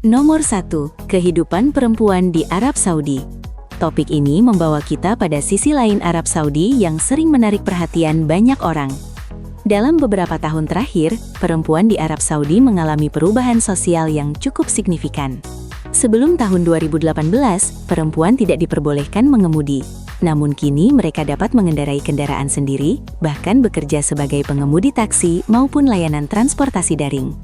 Nomor 1. Kehidupan perempuan di Arab Saudi. Topik ini membawa kita pada sisi lain Arab Saudi yang sering menarik perhatian banyak orang. Dalam beberapa tahun terakhir, perempuan di Arab Saudi mengalami perubahan sosial yang cukup signifikan. Sebelum tahun 2018, perempuan tidak diperbolehkan mengemudi. Namun kini mereka dapat mengendarai kendaraan sendiri, bahkan bekerja sebagai pengemudi taksi maupun layanan transportasi daring.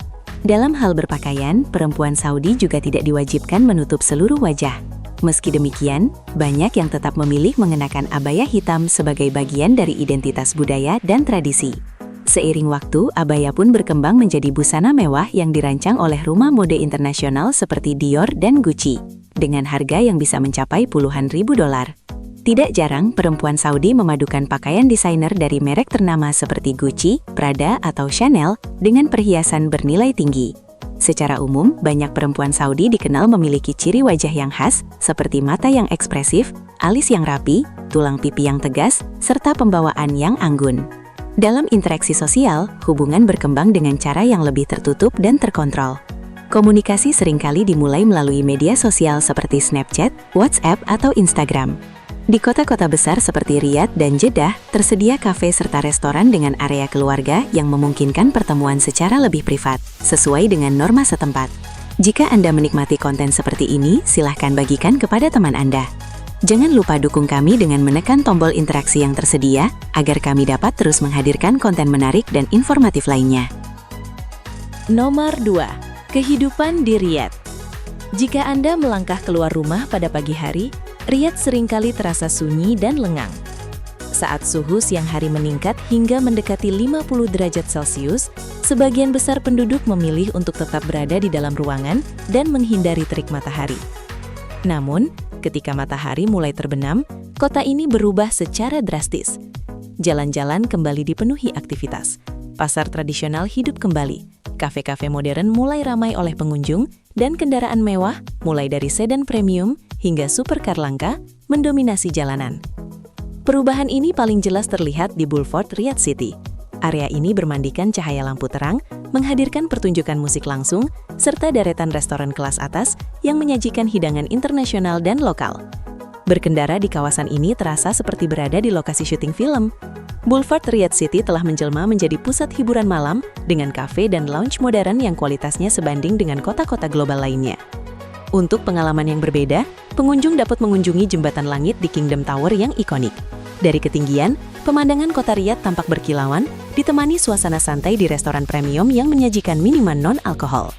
Dalam hal berpakaian, perempuan Saudi juga tidak diwajibkan menutup seluruh wajah. Meski demikian, banyak yang tetap memilih mengenakan abaya hitam sebagai bagian dari identitas budaya dan tradisi. Seiring waktu, abaya pun berkembang menjadi busana mewah yang dirancang oleh rumah mode internasional seperti Dior dan Gucci, dengan harga yang bisa mencapai puluhan ribu dolar. Tidak jarang, perempuan Saudi memadukan pakaian desainer dari merek ternama seperti Gucci, Prada, atau Chanel dengan perhiasan bernilai tinggi. Secara umum, banyak perempuan Saudi dikenal memiliki ciri wajah yang khas, seperti mata yang ekspresif, alis yang rapi, tulang pipi yang tegas, serta pembawaan yang anggun. Dalam interaksi sosial, hubungan berkembang dengan cara yang lebih tertutup dan terkontrol. Komunikasi seringkali dimulai melalui media sosial seperti Snapchat, WhatsApp, atau Instagram. Di kota-kota besar seperti Riyadh dan Jeddah, tersedia kafe serta restoran dengan area keluarga yang memungkinkan pertemuan secara lebih privat, sesuai dengan norma setempat. Jika Anda menikmati konten seperti ini, silahkan bagikan kepada teman Anda. Jangan lupa dukung kami dengan menekan tombol interaksi yang tersedia, agar kami dapat terus menghadirkan konten menarik dan informatif lainnya. Nomor 2. Kehidupan di Riyadh. Jika Anda melangkah keluar rumah pada pagi hari, Riyadh seringkali terasa sunyi dan lengang. Saat suhu siang hari meningkat hingga mendekati 50 derajat Celcius, sebagian besar penduduk memilih untuk tetap berada di dalam ruangan dan menghindari terik matahari. Namun, ketika matahari mulai terbenam, kota ini berubah secara drastis. Jalan-jalan kembali dipenuhi aktivitas. Pasar tradisional hidup kembali. Kafe-kafe modern mulai ramai oleh pengunjung, dan kendaraan mewah, mulai dari sedan premium hingga supercar langka, mendominasi jalanan. Perubahan ini paling jelas terlihat di Boulevard Riyadh City. Area ini bermandikan cahaya lampu terang, menghadirkan pertunjukan musik langsung, serta deretan restoran kelas atas yang menyajikan hidangan internasional dan lokal. Berkendara di kawasan ini terasa seperti berada di lokasi syuting film. Boulevard Riyadh City telah menjelma menjadi pusat hiburan malam dengan kafe dan lounge modern yang kualitasnya sebanding dengan kota-kota global lainnya. Untuk pengalaman yang berbeda, pengunjung dapat mengunjungi jembatan langit di Kingdom Tower yang ikonik. Dari ketinggian, pemandangan kota Riyadh tampak berkilauan, ditemani suasana santai di restoran premium yang menyajikan minuman non-alkohol.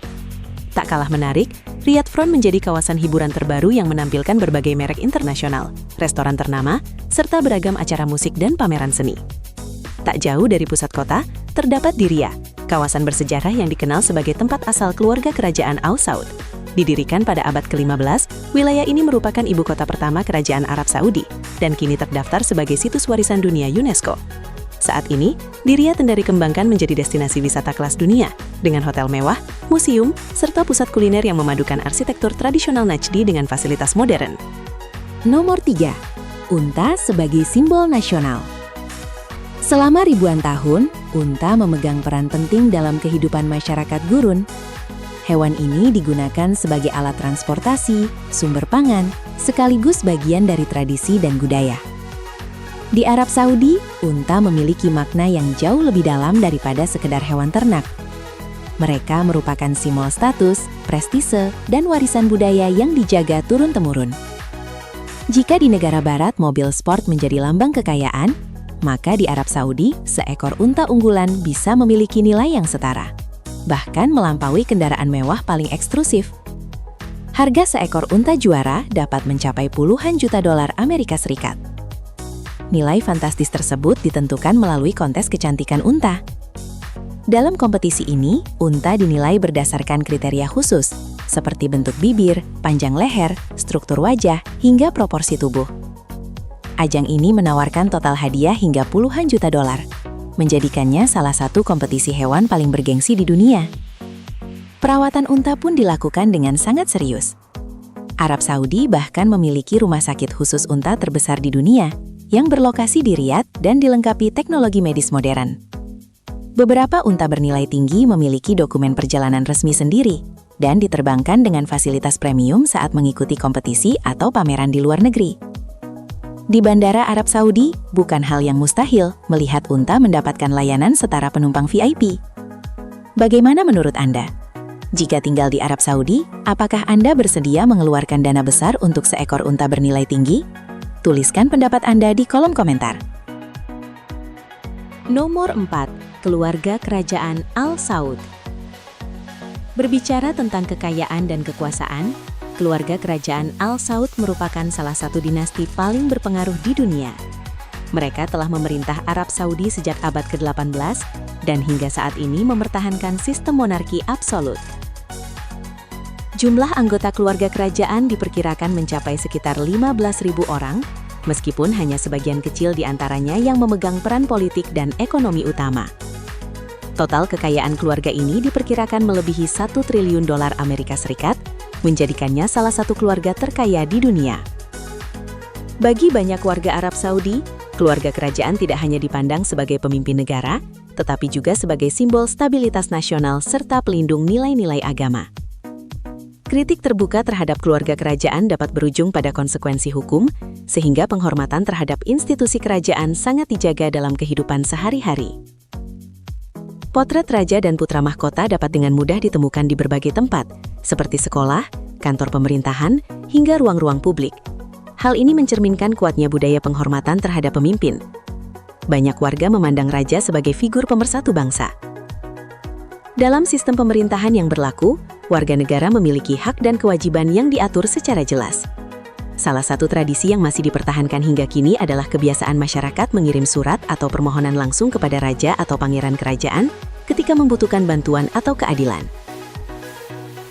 Tak kalah menarik, Riyadh Front menjadi kawasan hiburan terbaru yang menampilkan berbagai merek internasional, restoran ternama, serta beragam acara musik dan pameran seni. Tak jauh dari pusat kota, terdapat Diriyah, kawasan bersejarah yang dikenal sebagai tempat asal keluarga kerajaan Al Saud. Didirikan pada abad ke-15, wilayah ini merupakan ibu kota pertama kerajaan Arab Saudi, dan kini terdaftar sebagai situs warisan dunia UNESCO. Saat ini, Diriyah tengah dikembangkan menjadi destinasi wisata kelas dunia, dengan hotel mewah, museum, serta pusat kuliner yang memadukan arsitektur tradisional Najdi dengan fasilitas modern. Nomor 3. Unta sebagai simbol nasional. Selama ribuan tahun, unta memegang peran penting dalam kehidupan masyarakat gurun. Hewan ini digunakan sebagai alat transportasi, sumber pangan, sekaligus bagian dari tradisi dan budaya. Di Arab Saudi, unta memiliki makna yang jauh lebih dalam daripada sekedar hewan ternak. Mereka merupakan simbol status, prestise, dan warisan budaya yang dijaga turun-temurun. Jika di negara barat mobil sport menjadi lambang kekayaan, maka di Arab Saudi, seekor unta unggulan bisa memiliki nilai yang setara, bahkan melampaui kendaraan mewah paling eksklusif. Harga seekor unta juara dapat mencapai puluhan juta dolar Amerika Serikat. Nilai fantastis tersebut ditentukan melalui kontes kecantikan unta. Dalam kompetisi ini, unta dinilai berdasarkan kriteria khusus, seperti bentuk bibir, panjang leher, struktur wajah, hingga proporsi tubuh. Ajang ini menawarkan total hadiah hingga puluhan juta dolar, menjadikannya salah satu kompetisi hewan paling bergengsi di dunia. Perawatan unta pun dilakukan dengan sangat serius. Arab Saudi bahkan memiliki rumah sakit khusus unta terbesar di dunia, yang berlokasi di Riyadh dan dilengkapi teknologi medis modern. Beberapa unta bernilai tinggi memiliki dokumen perjalanan resmi sendiri, dan diterbangkan dengan fasilitas premium saat mengikuti kompetisi atau pameran di luar negeri. Di Bandara Arab Saudi, bukan hal yang mustahil melihat unta mendapatkan layanan setara penumpang VIP. Bagaimana menurut Anda? Jika tinggal di Arab Saudi, apakah Anda bersedia mengeluarkan dana besar untuk seekor unta bernilai tinggi? Tuliskan pendapat Anda di kolom komentar. Nomor 4. Keluarga Kerajaan Al Saud. Berbicara tentang kekayaan dan kekuasaan, keluarga Kerajaan Al Saud merupakan salah satu dinasti paling berpengaruh di dunia. Mereka telah memerintah Arab Saudi sejak abad ke-18 dan hingga saat ini mempertahankan sistem monarki absolut. Jumlah anggota keluarga kerajaan diperkirakan mencapai sekitar 15.000 orang, meskipun hanya sebagian kecil di antaranya yang memegang peran politik dan ekonomi utama. Total kekayaan keluarga ini diperkirakan melebihi 1 triliun dolar Amerika Serikat, menjadikannya salah satu keluarga terkaya di dunia. Bagi banyak warga Arab Saudi, keluarga kerajaan tidak hanya dipandang sebagai pemimpin negara, tetapi juga sebagai simbol stabilitas nasional serta pelindung nilai-nilai agama. Kritik terbuka terhadap keluarga kerajaan dapat berujung pada konsekuensi hukum, sehingga penghormatan terhadap institusi kerajaan sangat dijaga dalam kehidupan sehari-hari. Potret raja dan putra mahkota dapat dengan mudah ditemukan di berbagai tempat, seperti sekolah, kantor pemerintahan, hingga ruang-ruang publik. Hal ini mencerminkan kuatnya budaya penghormatan terhadap pemimpin. Banyak warga memandang raja sebagai figur pemersatu bangsa. Dalam sistem pemerintahan yang berlaku, warga negara memiliki hak dan kewajiban yang diatur secara jelas. Salah satu tradisi yang masih dipertahankan hingga kini adalah kebiasaan masyarakat mengirim surat atau permohonan langsung kepada raja atau pangeran kerajaan ketika membutuhkan bantuan atau keadilan.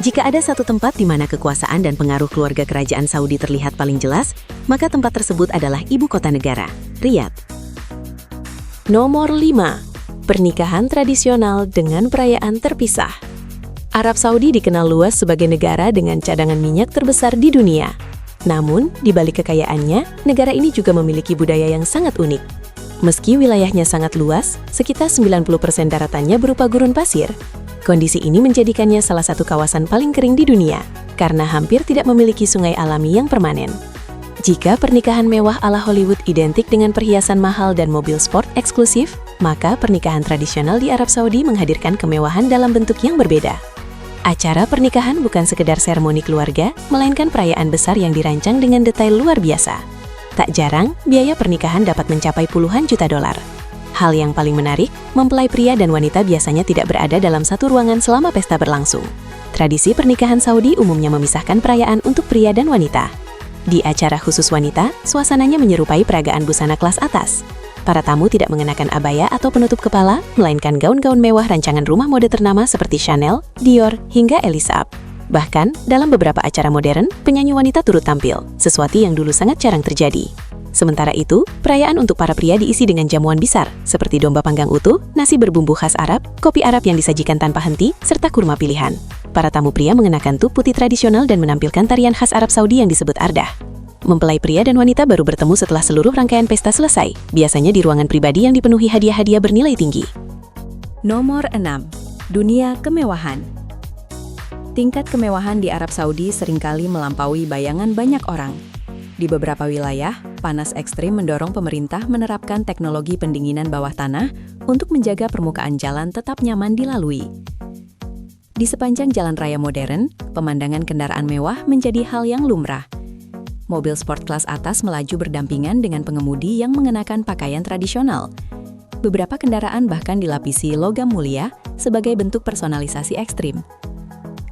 Jika ada satu tempat di mana kekuasaan dan pengaruh keluarga kerajaan Saudi terlihat paling jelas, maka tempat tersebut adalah ibu kota negara, Riyadh. Nomor 5. Pernikahan tradisional dengan perayaan terpisah. Arab Saudi dikenal luas sebagai negara dengan cadangan minyak terbesar di dunia. Namun, di balik kekayaannya, negara ini juga memiliki budaya yang sangat unik. Meski wilayahnya sangat luas, sekitar 90% daratannya berupa gurun pasir. Kondisi ini menjadikannya salah satu kawasan paling kering di dunia, karena hampir tidak memiliki sungai alami yang permanen. Jika pernikahan mewah ala Hollywood identik dengan perhiasan mahal dan mobil sport eksklusif, maka pernikahan tradisional di Arab Saudi menghadirkan kemewahan dalam bentuk yang berbeda. Acara pernikahan bukan sekedar seremoni keluarga, melainkan perayaan besar yang dirancang dengan detail luar biasa. Tak jarang, biaya pernikahan dapat mencapai puluhan juta dolar. Hal yang paling menarik, mempelai pria dan wanita biasanya tidak berada dalam satu ruangan selama pesta berlangsung. Tradisi pernikahan Saudi umumnya memisahkan perayaan untuk pria dan wanita. Di acara khusus wanita, suasananya menyerupai peragaan busana kelas atas. Para tamu tidak mengenakan abaya atau penutup kepala, melainkan gaun-gaun mewah rancangan rumah mode ternama seperti Chanel, Dior, hingga Elisab. Bahkan, dalam beberapa acara modern, penyanyi wanita turut tampil, sesuatu yang dulu sangat jarang terjadi. Sementara itu, perayaan untuk para pria diisi dengan jamuan besar, seperti domba panggang utuh, nasi berbumbu khas Arab, kopi Arab yang disajikan tanpa henti, serta kurma pilihan. Para tamu pria mengenakan tup putih tradisional dan menampilkan tarian khas Arab Saudi yang disebut ardah. Mempelai pria dan wanita baru bertemu setelah seluruh rangkaian pesta selesai, biasanya di ruangan pribadi yang dipenuhi hadiah-hadiah bernilai tinggi. Nomor 6. Dunia kemewahan. Tingkat kemewahan di Arab Saudi seringkali melampaui bayangan banyak orang. Di beberapa wilayah, panas ekstrim mendorong pemerintah menerapkan teknologi pendinginan bawah tanah untuk menjaga permukaan jalan tetap nyaman dilalui. Di sepanjang jalan raya modern, pemandangan kendaraan mewah menjadi hal yang lumrah. Mobil sport kelas atas melaju berdampingan dengan pengemudi yang mengenakan pakaian tradisional. Beberapa kendaraan bahkan dilapisi logam mulia sebagai bentuk personalisasi ekstrim.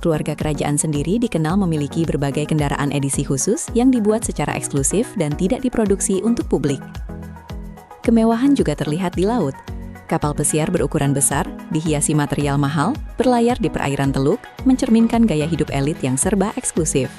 Keluarga kerajaan sendiri dikenal memiliki berbagai kendaraan edisi khusus yang dibuat secara eksklusif dan tidak diproduksi untuk publik. Kemewahan juga terlihat di laut. Kapal pesiar berukuran besar, dihiasi material mahal, berlayar di perairan Teluk, mencerminkan gaya hidup elit yang serba eksklusif.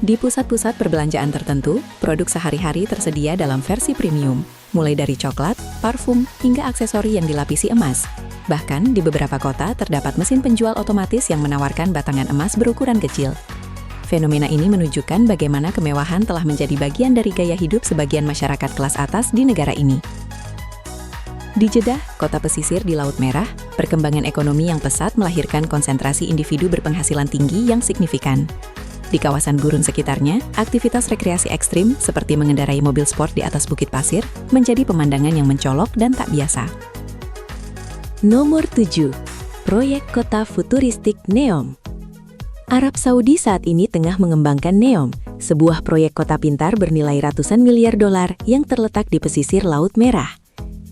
Di pusat-pusat perbelanjaan tertentu, produk sehari-hari tersedia dalam versi premium, mulai dari coklat, parfum, hingga aksesori yang dilapisi emas. Bahkan, di beberapa kota terdapat mesin penjual otomatis yang menawarkan batangan emas berukuran kecil. Fenomena ini menunjukkan bagaimana kemewahan telah menjadi bagian dari gaya hidup sebagian masyarakat kelas atas di negara ini. Di Jeddah, kota pesisir di Laut Merah, perkembangan ekonomi yang pesat melahirkan konsentrasi individu berpenghasilan tinggi yang signifikan. Di kawasan gurun sekitarnya, aktivitas rekreasi ekstrim seperti mengendarai mobil sport di atas bukit pasir menjadi pemandangan yang mencolok dan tak biasa. Nomor 7. Proyek Kota Futuristik NEOM. Arab Saudi saat ini tengah mengembangkan NEOM, sebuah proyek kota pintar bernilai ratusan miliar dolar yang terletak di pesisir Laut Merah.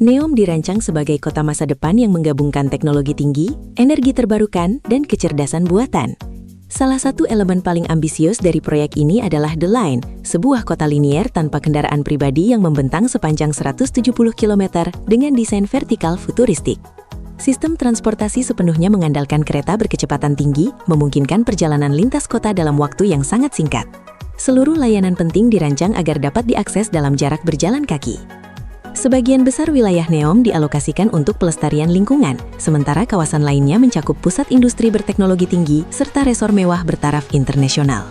NEOM dirancang sebagai kota masa depan yang menggabungkan teknologi tinggi, energi terbarukan, dan kecerdasan buatan. Salah satu elemen paling ambisius dari proyek ini adalah The Line, sebuah kota linier tanpa kendaraan pribadi yang membentang sepanjang 170 km dengan desain vertikal futuristik. Sistem transportasi sepenuhnya mengandalkan kereta berkecepatan tinggi, memungkinkan perjalanan lintas kota dalam waktu yang sangat singkat. Seluruh layanan penting dirancang agar dapat diakses dalam jarak berjalan kaki. Sebagian besar wilayah NEOM dialokasikan untuk pelestarian lingkungan, sementara kawasan lainnya mencakup pusat industri berteknologi tinggi serta resor mewah bertaraf internasional.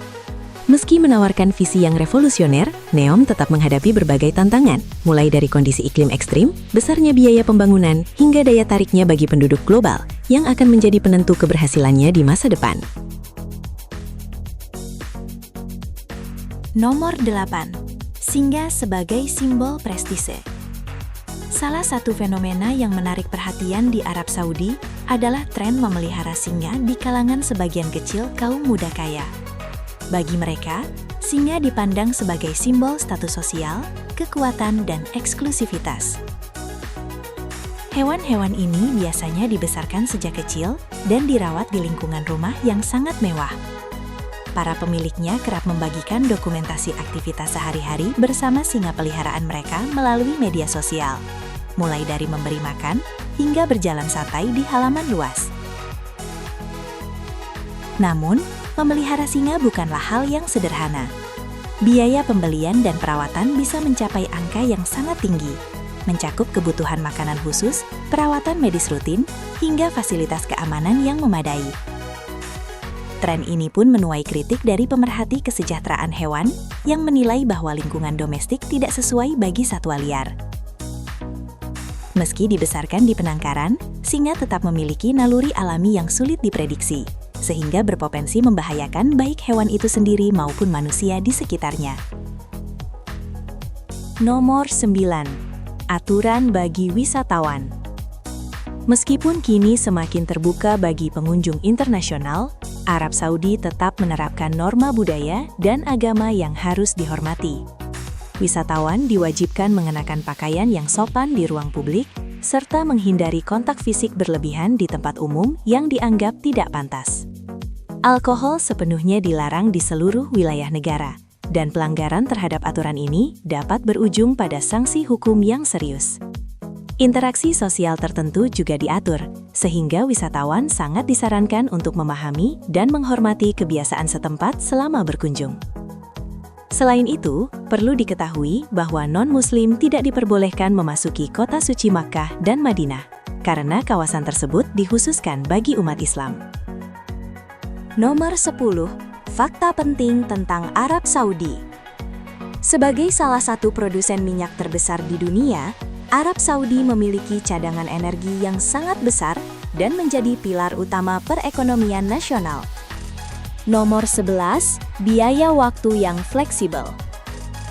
Meski menawarkan visi yang revolusioner, NEOM tetap menghadapi berbagai tantangan, mulai dari kondisi iklim ekstrim, besarnya biaya pembangunan, hingga daya tariknya bagi penduduk global, yang akan menjadi penentu keberhasilannya di masa depan. Nomor 8. Singa sebagai simbol prestise. Salah satu fenomena yang menarik perhatian di Arab Saudi adalah tren memelihara singa di kalangan sebagian kecil kaum muda kaya. Bagi mereka, singa dipandang sebagai simbol status sosial, kekuatan, dan eksklusivitas. Hewan-hewan ini biasanya dibesarkan sejak kecil dan dirawat di lingkungan rumah yang sangat mewah. Para pemiliknya kerap membagikan dokumentasi aktivitas sehari-hari bersama singa peliharaan mereka melalui media sosial, mulai dari memberi makan hingga berjalan santai di halaman luas. Namun, memelihara singa bukanlah hal yang sederhana. Biaya pembelian dan perawatan bisa mencapai angka yang sangat tinggi, mencakup kebutuhan makanan khusus, perawatan medis rutin, hingga fasilitas keamanan yang memadai. Tren ini pun menuai kritik dari pemerhati kesejahteraan hewan yang menilai bahwa lingkungan domestik tidak sesuai bagi satwa liar. Meski dibesarkan di penangkaran, singa tetap memiliki naluri alami yang sulit diprediksi, sehingga berpotensi membahayakan baik hewan itu sendiri maupun manusia di sekitarnya. Nomor 9. Aturan bagi wisatawan. Meskipun kini semakin terbuka bagi pengunjung internasional, Arab Saudi tetap menerapkan norma budaya dan agama yang harus dihormati. Wisatawan diwajibkan mengenakan pakaian yang sopan di ruang publik, serta menghindari kontak fisik berlebihan di tempat umum yang dianggap tidak pantas. Alkohol sepenuhnya dilarang di seluruh wilayah negara, dan pelanggaran terhadap aturan ini dapat berujung pada sanksi hukum yang serius. Interaksi sosial tertentu juga diatur, sehingga wisatawan sangat disarankan untuk memahami dan menghormati kebiasaan setempat selama berkunjung. Selain itu, perlu diketahui bahwa non-Muslim tidak diperbolehkan memasuki kota suci Makkah dan Madinah, karena kawasan tersebut dikhususkan bagi umat Islam. Nomor 10. Fakta penting tentang Arab Saudi. Sebagai salah satu produsen minyak terbesar di dunia, Arab Saudi memiliki cadangan energi yang sangat besar dan menjadi pilar utama perekonomian nasional. Nomor 11, biaya waktu yang fleksibel.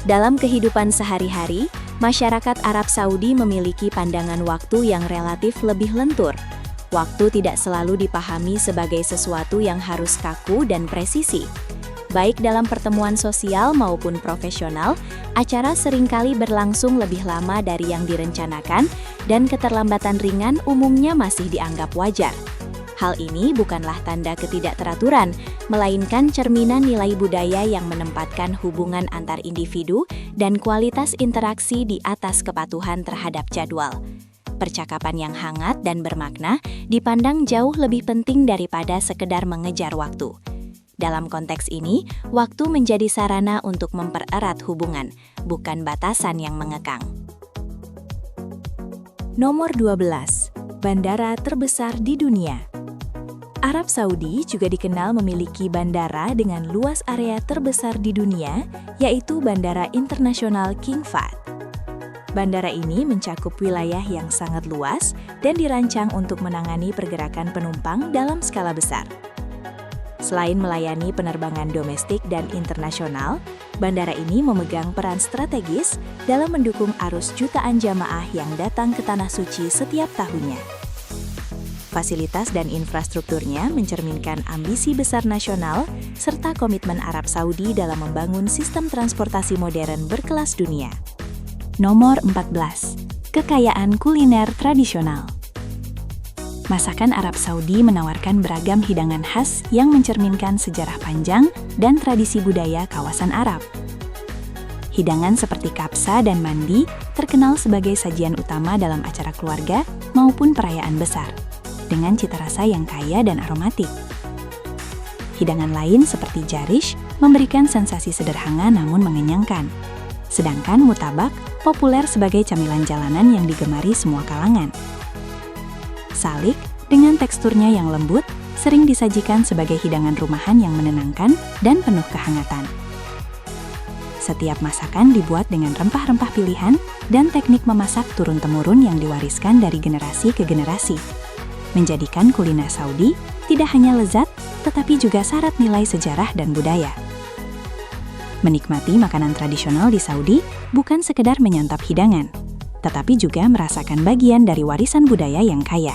Dalam kehidupan sehari-hari, masyarakat Arab Saudi memiliki pandangan waktu yang relatif lebih lentur. Waktu tidak selalu dipahami sebagai sesuatu yang harus kaku dan presisi. Baik dalam pertemuan sosial maupun profesional, acara seringkali berlangsung lebih lama dari yang direncanakan dan keterlambatan ringan umumnya masih dianggap wajar. Hal ini bukanlah tanda ketidakteraturan, melainkan cerminan nilai budaya yang menempatkan hubungan antar individu dan kualitas interaksi di atas kepatuhan terhadap jadwal. Percakapan yang hangat dan bermakna dipandang jauh lebih penting daripada sekedar mengejar waktu. Dalam konteks ini, waktu menjadi sarana untuk mempererat hubungan, bukan batasan yang mengekang. Nomor 12. Bandara terbesar di dunia. Arab Saudi juga dikenal memiliki bandara dengan luas area terbesar di dunia, yaitu Bandara Internasional King Fahd. Bandara ini mencakup wilayah yang sangat luas dan dirancang untuk menangani pergerakan penumpang dalam skala besar. Selain melayani penerbangan domestik dan internasional, bandara ini memegang peran strategis dalam mendukung arus jutaan jamaah yang datang ke Tanah Suci setiap tahunnya. Fasilitas dan infrastrukturnya mencerminkan ambisi besar nasional serta komitmen Arab Saudi dalam membangun sistem transportasi modern berkelas dunia. Nomor 14. Kekayaan kuliner tradisional. Masakan Arab Saudi menawarkan beragam hidangan khas yang mencerminkan sejarah panjang dan tradisi budaya kawasan Arab. Hidangan seperti kabsa dan mandi terkenal sebagai sajian utama dalam acara keluarga maupun perayaan besar, dengan cita rasa yang kaya dan aromatik. Hidangan lain seperti jarish memberikan sensasi sederhana namun mengenyangkan. Sedangkan mutabak populer sebagai camilan jalanan yang digemari semua kalangan. Salik, dengan teksturnya yang lembut, sering disajikan sebagai hidangan rumahan yang menenangkan dan penuh kehangatan. Setiap masakan dibuat dengan rempah-rempah pilihan dan teknik memasak turun-temurun yang diwariskan dari generasi ke generasi, menjadikan kuliner Saudi tidak hanya lezat, tetapi juga syarat nilai sejarah dan budaya. Menikmati makanan tradisional di Saudi bukan sekedar menyantap hidangan, tetapi juga merasakan bagian dari warisan budaya yang kaya.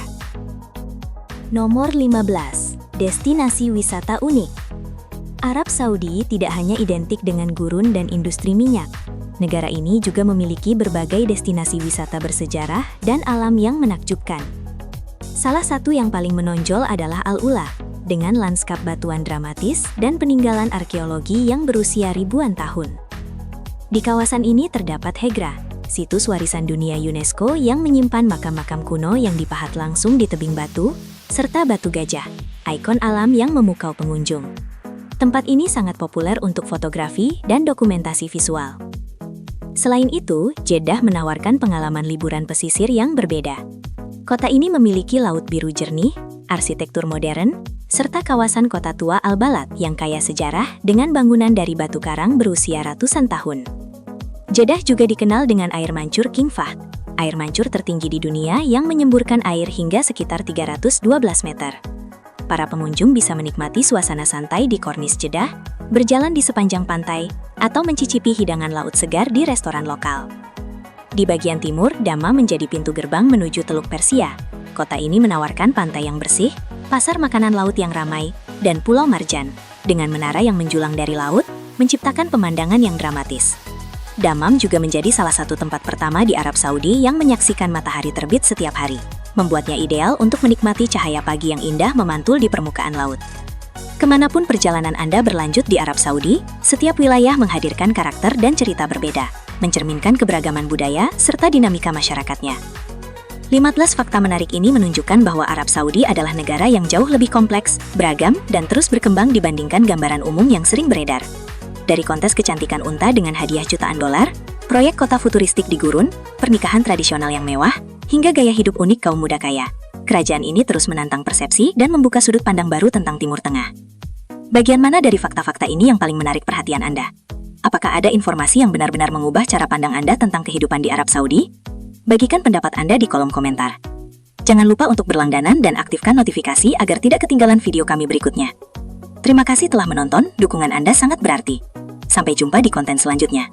Nomor 15. Destinasi wisata unik. Arab Saudi tidak hanya identik dengan gurun dan industri minyak. Negara ini juga memiliki berbagai destinasi wisata bersejarah dan alam yang menakjubkan. Salah satu yang paling menonjol adalah Al-Ula, dengan lanskap batuan dramatis dan peninggalan arkeologi yang berusia ribuan tahun. Di kawasan ini terdapat Hegra, situs warisan dunia UNESCO yang menyimpan makam-makam kuno yang dipahat langsung di tebing batu, serta batu gajah, ikon alam yang memukau pengunjung. Tempat ini sangat populer untuk fotografi dan dokumentasi visual. Selain itu, Jeddah menawarkan pengalaman liburan pesisir yang berbeda. Kota ini memiliki laut biru jernih, arsitektur modern, serta kawasan kota tua Al-Balad yang kaya sejarah dengan bangunan dari batu karang berusia ratusan tahun. Jeddah juga dikenal dengan air mancur King Fahd, air mancur tertinggi di dunia yang menyemburkan air hingga sekitar 312 meter. Para pengunjung bisa menikmati suasana santai di kornis Jeddah, berjalan di sepanjang pantai, atau mencicipi hidangan laut segar di restoran lokal. Di bagian timur, Dama menjadi pintu gerbang menuju Teluk Persia. Kota ini menawarkan pantai yang bersih, pasar makanan laut yang ramai, dan Pulau Marjan, dengan menara yang menjulang dari laut, menciptakan pemandangan yang dramatis. Dammam juga menjadi salah satu tempat pertama di Arab Saudi yang menyaksikan matahari terbit setiap hari, membuatnya ideal untuk menikmati cahaya pagi yang indah memantul di permukaan laut. Kemanapun perjalanan Anda berlanjut di Arab Saudi, setiap wilayah menghadirkan karakter dan cerita berbeda, mencerminkan keberagaman budaya serta dinamika masyarakatnya. 15 fakta menarik ini menunjukkan bahwa Arab Saudi adalah negara yang jauh lebih kompleks, beragam, dan terus berkembang dibandingkan gambaran umum yang sering beredar. Dari kontes kecantikan unta dengan hadiah jutaan dolar, proyek kota futuristik di gurun, pernikahan tradisional yang mewah, hingga gaya hidup unik kaum muda kaya, kerajaan ini terus menantang persepsi dan membuka sudut pandang baru tentang Timur Tengah. Bagian mana dari fakta-fakta ini yang paling menarik perhatian Anda? Apakah ada informasi yang benar-benar mengubah cara pandang Anda tentang kehidupan di Arab Saudi? Bagikan pendapat Anda di kolom komentar. Jangan lupa untuk berlangganan dan aktifkan notifikasi agar tidak ketinggalan video kami berikutnya. Terima kasih telah menonton, dukungan Anda sangat berarti. Sampai jumpa di konten selanjutnya.